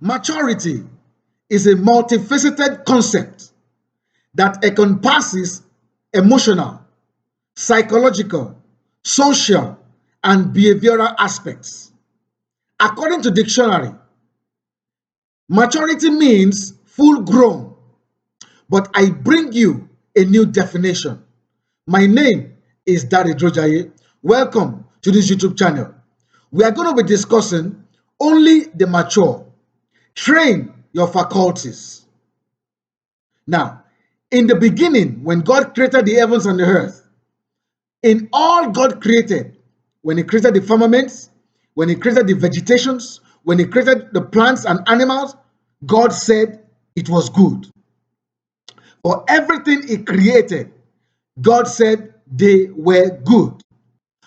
Maturity is a multifaceted concept that encompasses emotional, psychological, social, and behavioral aspects. According to dictionary, maturity means full grown, but I bring you a new definition. My name is Dari Drojaye. Welcome to this YouTube channel. We are going to be discussing only the mature. Train your faculties. Now, in the beginning, when God created the heavens and the earth, in all God created, when he created the firmaments, when he created the vegetations, when he created the plants and animals, God said it was good. For everything he created, God said they were good.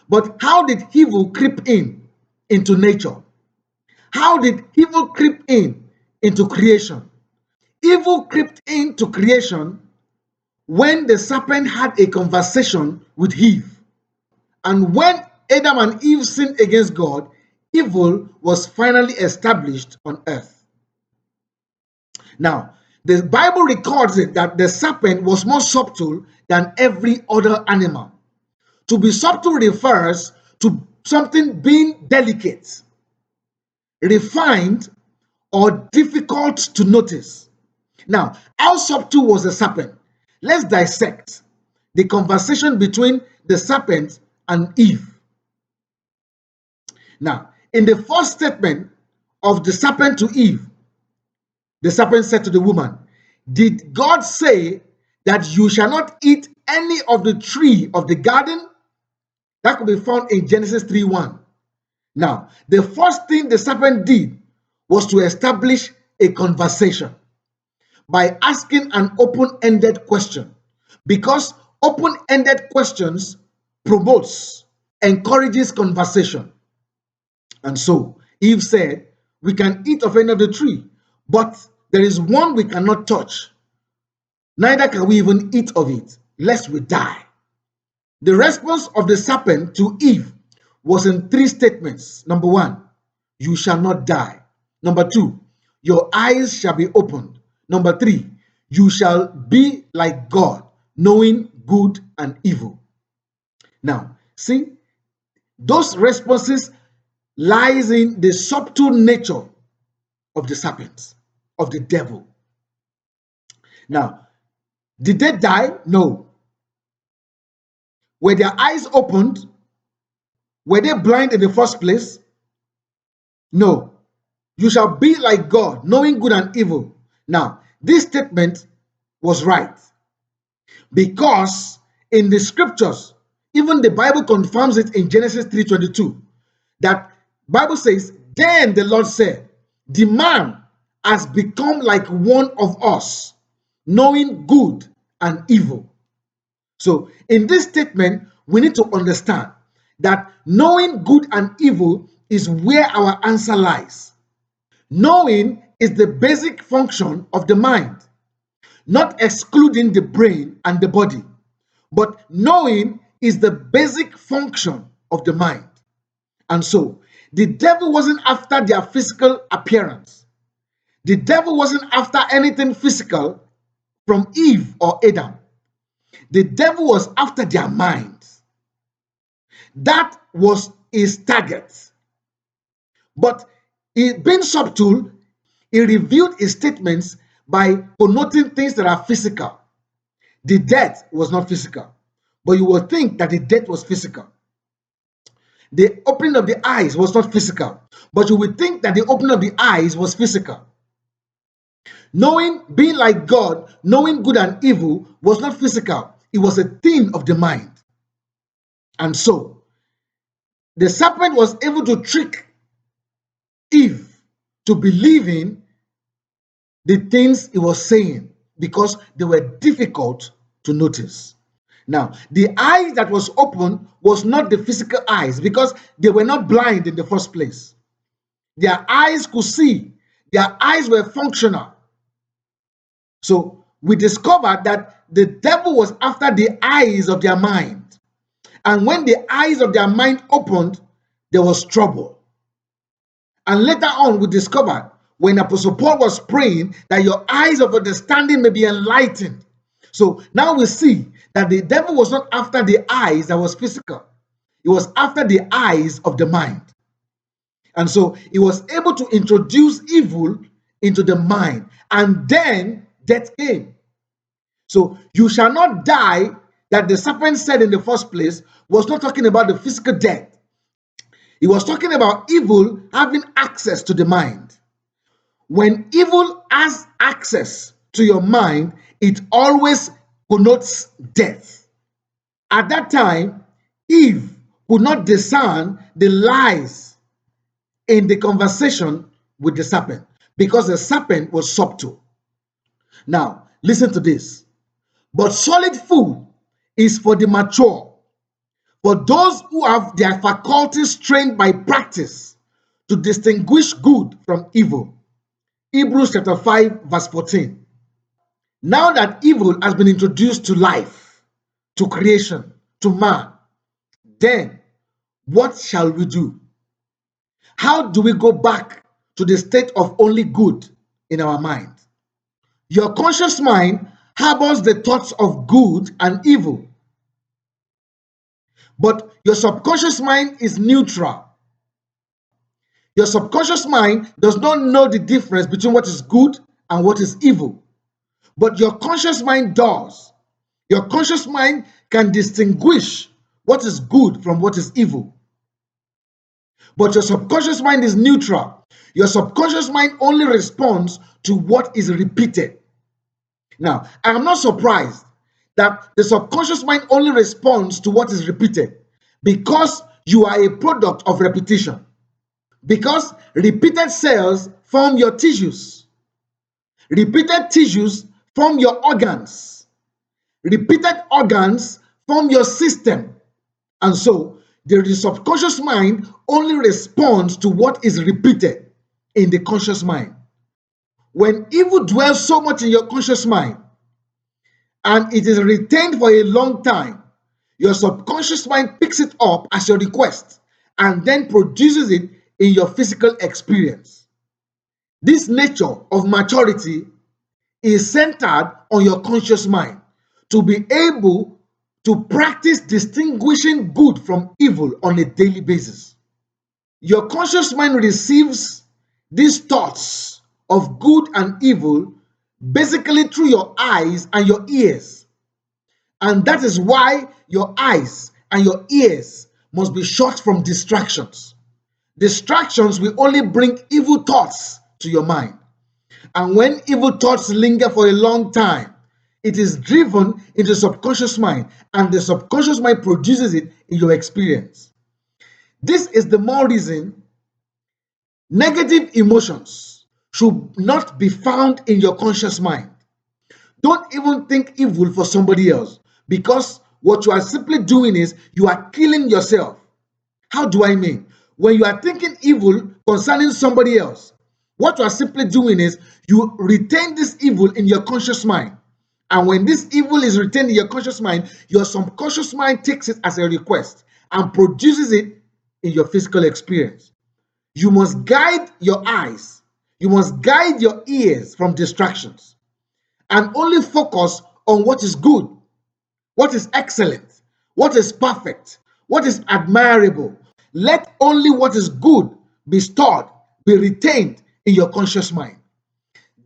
But how did evil creep in into nature? How did evil creep in into creation? Evil crept into creation when the serpent had a conversation with Eve. And when Adam and Eve sinned against God, evil was finally established on earth. Now, the Bible records it that the serpent was more subtle than every other animal. To be subtle refers to something being delicate, refined, or difficult to notice. Now, how subtle was the serpent? Let's dissect the conversation between the serpent and Eve. Now, in the first statement of the serpent to Eve, the serpent said to the woman, "Did God say that you shall not eat any of the tree of the garden?" That could be found in Genesis 3:1. Now, the first thing the serpent did was to establish a conversation by asking an open-ended question, because open-ended questions promotes, encourages conversation. And so Eve said, "We can eat of any of the tree, but there is one we cannot touch. Neither can we even eat of it, lest we die." The response of the serpent to Eve was in three statements. Number one, you shall not die. Number two, your eyes shall be opened. Number three, you shall be like God, knowing good and evil. Now, see, those responses lies in the subtle nature of the serpent, of the devil. Now, did they die? No. Were their eyes opened? Were they blind in the first place? No. You shall be like God, knowing good and evil. Now, this statement was right, because in the scriptures, even the Bible confirms it in Genesis 3:22, that Bible says, "Then the Lord said, the man has become like one of us, knowing good and evil." So in this statement, we need to understand that knowing good and evil is where our answer lies. Knowing is the basic function of the mind, not excluding the brain and the body, but knowing is the basic function of the mind. And so the devil wasn't after their physical appearance. The devil wasn't after anything physical from Eve or Adam. The devil was after their minds. That was his target. But being subtle, he revealed his statements by connoting things that are physical. The death was not physical, but you will think that the death was physical. The opening of the eyes was not physical, but you would think that the opening of the eyes was physical. Knowing, being like God, knowing good and evil was not physical. It was a thing of the mind. And so, the serpent was able to trick Eve to believing the things he was saying because they were difficult to notice. Now, the eye that was open was not the physical eyes, because they were not blind in the first place. Their eyes could see. Their eyes were functional. So we discovered that the devil was after the eyes of their mind. And when the eyes of their mind opened, there was trouble. And later on, we discovered when Apostle Paul was praying that your eyes of understanding may be enlightened. So now we see that the devil was not after the eyes that was physical. It was after the eyes of the mind. And so he was able to introduce evil into the mind. And then death came. So you shall not die, that the serpent said in the first place, was not talking about the physical death. He was talking about evil having access to the mind. When evil has access to your mind, it always connotes death. At that time, Eve could not discern the lies in the conversation with the serpent because the serpent was subtle. Now, listen to this. But solid food is for the mature, for those who have their faculties trained by practice to distinguish good from evil. Hebrews chapter 5, verse 14. Now that evil has been introduced to life, to creation, to man, then what shall we do? How do we go back to the state of only good in our mind? Your conscious mind harbors the thoughts of good and evil, but your subconscious mind is neutral. Your subconscious mind does not know the difference between what is good and what is evil, but your conscious mind does. Your conscious mind can distinguish what is good from what is evil. But your subconscious mind is neutral. Your subconscious mind only responds to what is repeated. Now, I am not surprised that the subconscious mind only responds to what is repeated because you are a product of repetition. Because repeated cells form your tissues. Repeated tissues form your organs. Repeated organs form your system. And so, the subconscious mind only responds to what is repeated in the conscious mind. When evil dwells so much in your conscious mind and it is retained for a long time, your subconscious mind picks it up as your request and then produces it in your physical experience. This nature of maturity is centered on your conscious mind to be able to practice distinguishing good from evil on a daily basis. Your conscious mind receives these thoughts of good and evil basically through your eyes and your ears. And that is why your eyes and your ears must be shut from distractions. Distractions will only bring evil thoughts to your mind. And when evil thoughts linger for a long time, it is driven into the subconscious mind, and the subconscious mind produces it in your experience. This is the more reason negative emotions should not be found in your conscious mind. Don't even think evil for somebody else, because what you are simply doing is you are killing yourself. How do I mean? When you are thinking evil concerning somebody else, what you are simply doing is you retain this evil in your conscious mind. And when this evil is retained in your conscious mind, your subconscious mind takes it as a request and produces it in your physical experience. You must guide your eyes, you must guide your ears from distractions, and only focus on what is good, what is excellent, what is perfect, what is admirable. Let only what is good be stored, be retained in your conscious mind.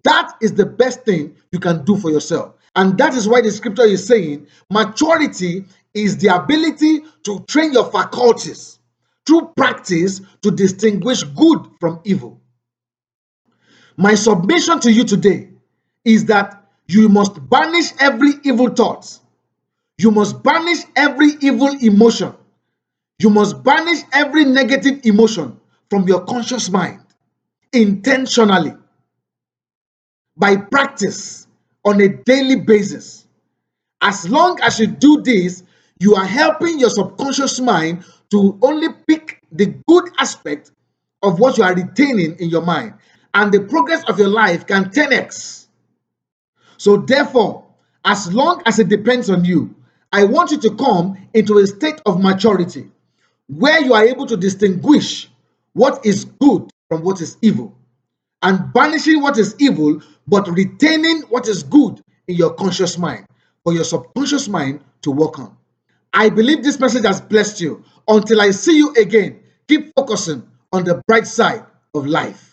That is the best thing you can do for yourself. And that is why the scripture is saying maturity is the ability to train your faculties through practice to distinguish good from evil. My submission to you today is that you must banish every evil thought. You must banish every evil emotion. You must banish every negative emotion from your conscious mind intentionally by practice on a daily basis. As long as you do this, you are helping your subconscious mind to only pick the good aspect of what you are retaining in your mind, and the progress of your life can 10x. So therefore, as long as it depends on you, I want you to come into a state of maturity where you are able to distinguish what is good from what is evil. and banishing what is evil, but retaining what is good in your conscious mind for your subconscious mind to work on. I believe this message has blessed you. Until I see you again, keep focusing on the bright side of life.